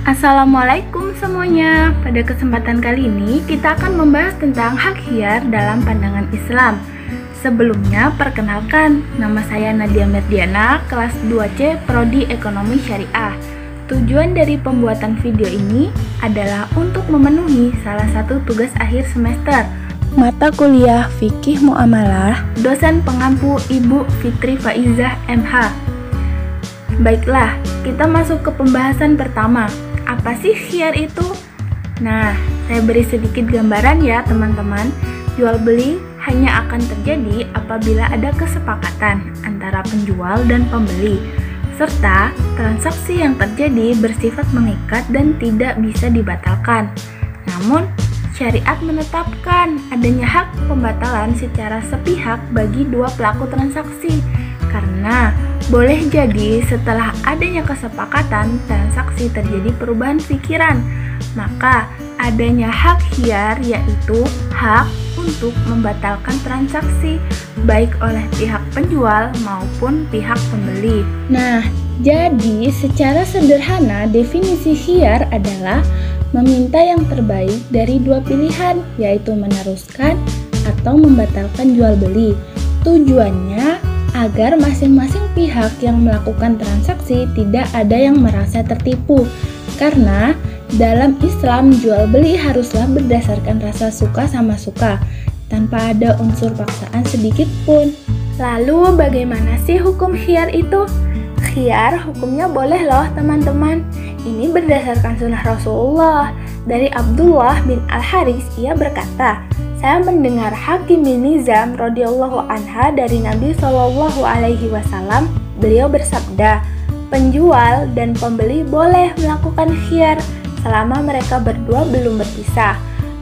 Assalamualaikum semuanya. Pada kesempatan kali ini kita akan membahas tentang hak khiyar dalam pandangan Islam. Sebelumnya perkenalkan, nama saya Nadia Merdiana, kelas 2C Prodi Ekonomi Syariah. Tujuan dari pembuatan video ini adalah untuk memenuhi salah satu tugas akhir semester, mata kuliah Fikih Muamalah, dosen pengampu Ibu Fitri Faizah MH. Baiklah, kita masuk ke pembahasan pertama. Apa sih khiyar itu? Nah, saya beri sedikit gambaran ya teman-teman. Jual beli hanya akan terjadi apabila ada kesepakatan antara penjual dan pembeli, serta transaksi yang terjadi bersifat mengikat dan tidak bisa dibatalkan. Namun, syariat menetapkan adanya hak pembatalan secara sepihak bagi dua pelaku transaksi, karena boleh jadi setelah adanya kesepakatan transaksi terjadi perubahan pikiran, maka adanya hak khiyar yaitu hak untuk membatalkan transaksi baik oleh pihak penjual maupun pihak pembeli. Nah, jadi secara sederhana definisi khiyar adalah meminta yang terbaik dari dua pilihan, yaitu meneruskan atau membatalkan jual beli. Tujuannya agar masing-masing pihak yang melakukan transaksi tidak ada yang merasa tertipu. Karena dalam Islam jual beli haruslah berdasarkan rasa suka sama suka, tanpa ada unsur paksaan sedikit pun. Lalu bagaimana sih hukum khiyar itu? Khiyar hukumnya boleh loh teman-teman. Ini berdasarkan sunnah Rasulullah. Dari Abdullah bin Al-Haris, ia berkata, saya mendengar Hakim bin Nizam radhiyallahu anha dari Nabi Shallallahu alaihi wasallam. Beliau bersabda, penjual dan pembeli boleh melakukan khiyar selama mereka berdua belum berpisah.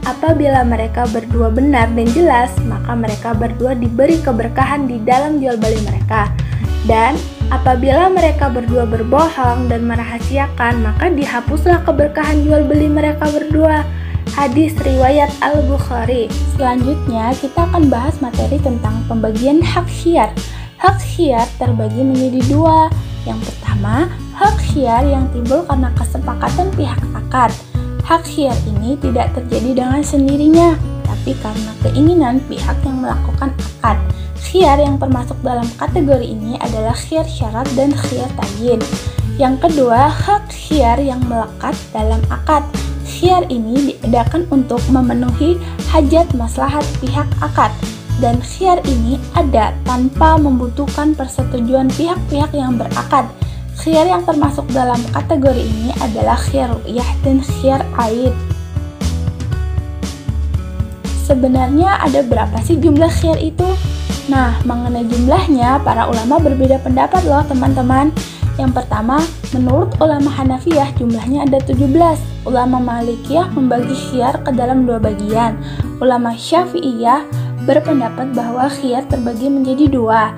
Apabila mereka berdua benar dan jelas, maka mereka berdua diberi keberkahan di dalam jual beli mereka. Dan apabila mereka berdua berbohong dan merahasiakan, maka dihapuslah keberkahan jual beli mereka berdua. Hadis riwayat Al-Bukhari. Selanjutnya kita akan bahas materi tentang pembagian hak khiyar. Hak khiyar terbagi menjadi dua. Yang pertama, hak khiyar yang timbul karena kesepakatan pihak akad. Hak khiyar ini tidak terjadi dengan sendirinya, tapi karena keinginan pihak yang melakukan akad. Khiyar yang termasuk dalam kategori ini adalah khiyar syarat dan khiyar ta'yin. Yang kedua, hak khiyar yang melekat dalam akad. Khiyar ini diadakan untuk memenuhi hajat maslahat pihak akad, dan khiyar ini ada tanpa membutuhkan persetujuan pihak-pihak yang berakad. Khiyar yang termasuk dalam kategori ini adalah khiyar ru'yah dan khiyar aid. Sebenarnya ada berapa sih jumlah khiyar itu? Nah, mengenai jumlahnya para ulama berbeda pendapat loh teman-teman. Yang pertama, menurut ulama Hanafiyah jumlahnya ada 17. Ulama Malikiyah membagi khiyar ke dalam dua bagian. Ulama Syafi'iyah berpendapat bahwa khiyar terbagi menjadi dua.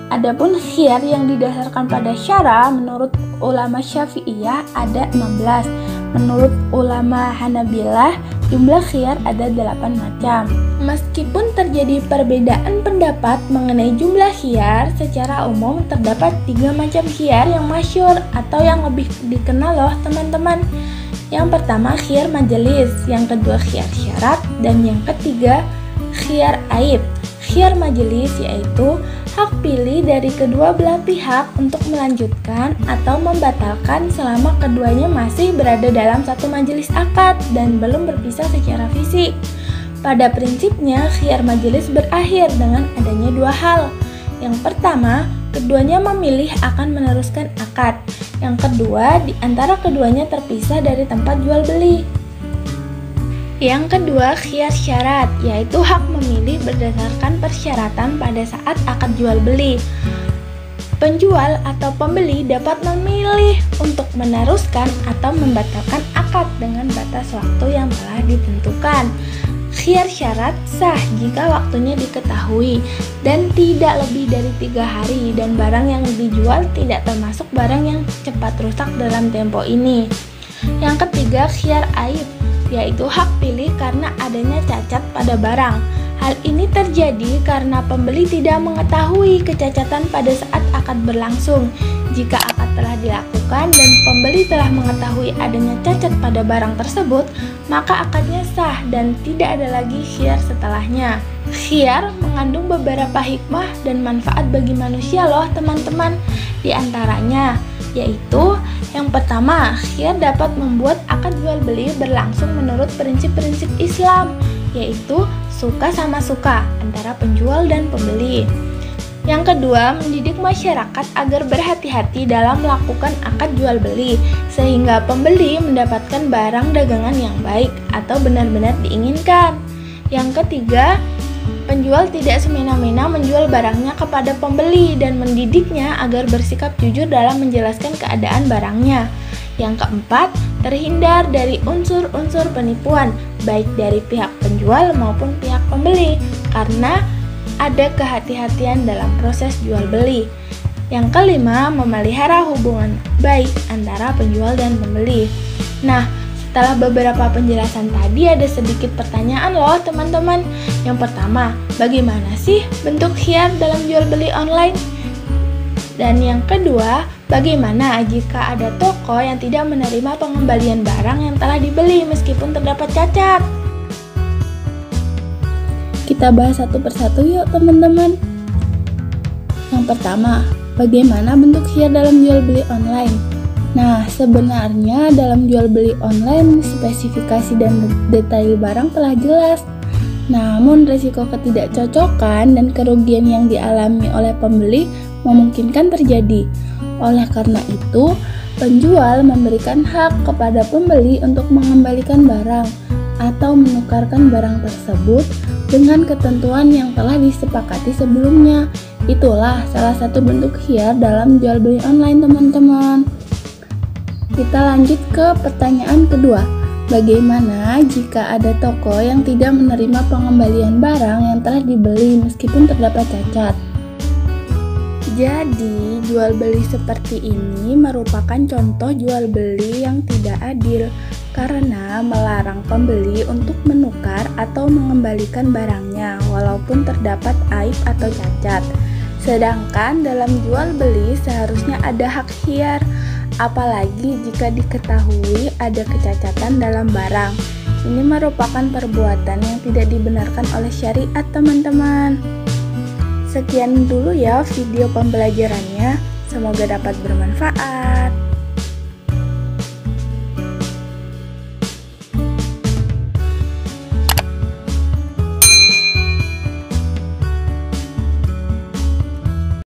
Adapun khiyar yang didasarkan pada syara menurut ulama Syafi'iyah ada 16. Menurut ulama Hanabilah jumlah khiyar ada 8 macam. Meskipun terjadi perbedaan pendapat mengenai jumlah khiyar, secara umum terdapat 3 macam khiyar yang masyhur atau yang lebih dikenal loh teman-teman. Yang pertama khiyar majelis, yang kedua khiyar syarat, dan yang ketiga khiyar aib. Khiyar majelis yaitu hak pilih dari kedua belah pihak untuk melanjutkan atau membatalkan selama keduanya masih berada dalam satu majelis akad dan belum berpisah secara fisik. Pada prinsipnya, khiyar majelis berakhir dengan adanya dua hal. Yang pertama, keduanya memilih akan meneruskan akad. Yang kedua, di antara keduanya terpisah dari tempat jual beli. Yang kedua, khiyar syarat, yaitu hak memilih berdasarkan persyaratan pada saat akad jual beli. Penjual atau pembeli dapat memilih untuk meneruskan atau membatalkan akad dengan batas waktu yang telah ditentukan. Khiyar syarat sah jika waktunya diketahui dan tidak lebih dari 3 hari, dan barang yang dijual tidak termasuk barang yang cepat rusak dalam tempo ini. Yang ketiga, khiyar aib, yaitu hak pilih karena adanya cacat pada barang. Hal ini terjadi karena pembeli tidak mengetahui kecacatan pada saat akad berlangsung. Jika akad telah dilakukan dan pembeli telah mengetahui adanya cacat pada barang tersebut, maka akadnya sah dan tidak ada lagi khiyar setelahnya. Khiyar mengandung beberapa hikmah dan manfaat bagi manusia loh teman-teman. Di antaranya yaitu yang pertama, khiyar dapat membuat akad jual beli berlangsung menurut prinsip-prinsip Islam, yaitu suka sama suka antara penjual dan pembeli. Yang kedua, mendidik masyarakat agar berhati-hati dalam melakukan akad jual beli, sehingga pembeli mendapatkan barang dagangan yang baik atau benar-benar diinginkan. Yang ketiga, penjual tidak semena-mena menjual barangnya kepada pembeli dan mendidiknya agar bersikap jujur dalam menjelaskan keadaan barangnya. Yang keempat, terhindar dari unsur-unsur penipuan, baik dari pihak penjual maupun pihak pembeli, karena ada kehati-hatian dalam proses jual beli. Yang kelima, memelihara hubungan baik antara penjual dan pembeli. Nah, setelah beberapa penjelasan tadi ada sedikit pertanyaan loh teman-teman. Yang pertama, bagaimana sih bentuk khiyar dalam jual beli online? Dan yang kedua, bagaimana jika ada toko yang tidak menerima pengembalian barang yang telah dibeli meskipun terdapat cacat? Kita bahas satu persatu yuk teman-teman. Yang pertama, bagaimana bentuk khiyar dalam jual beli online? Nah, sebenarnya dalam jual beli online spesifikasi dan detail barang telah jelas. Namun risiko ketidakcocokan dan kerugian yang dialami oleh pembeli memungkinkan terjadi. Oleh karena itu, penjual memberikan hak kepada pembeli untuk mengembalikan barang atau menukarkan barang tersebut dengan ketentuan yang telah disepakati sebelumnya. Itulah salah satu bentuk khiyar dalam jual beli online teman-teman. Kita lanjut ke pertanyaan kedua. Bagaimana jika ada toko yang tidak menerima pengembalian barang yang telah dibeli meskipun terdapat cacat? Jadi, jual beli seperti ini merupakan contoh jual beli yang tidak adil karena melarang pembeli untuk menukar atau mengembalikan barangnya walaupun terdapat aib atau cacat. Sedangkan dalam jual beli seharusnya ada hak khiyar, apalagi jika diketahui ada kecacatan dalam barang. Ini merupakan perbuatan yang tidak dibenarkan oleh syariat teman-teman. Sekian dulu ya video pembelajarannya, semoga dapat bermanfaat.